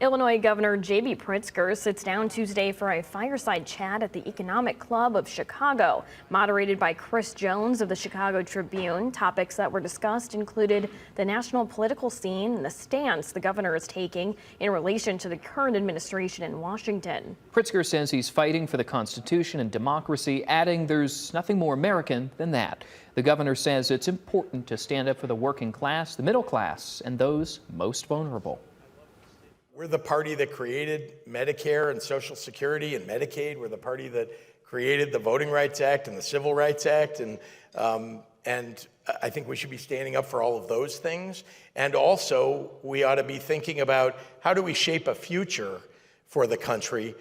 Illinois Governor J.B. Pritzker sits down Tuesday for a fireside chat at the Economic Club of Chicago. Moderated by Chris Jones of the Chicago Tribune, topics that were discussed included the national political scene and the stance the governor is taking in relation to the current administration in Washington. Pritzker says he's fighting for the Constitution and democracy, adding there's nothing more American than that. The governor says it's important to stand up for the working class, the middle class, and those most vulnerable. We're the party that created Medicare and Social Security and Medicaid. We're the party that created the Voting Rights Act and the Civil Rights Act. And I think we should be standing up for all of those things. And also, we ought to be thinking about how do we shape a future for the country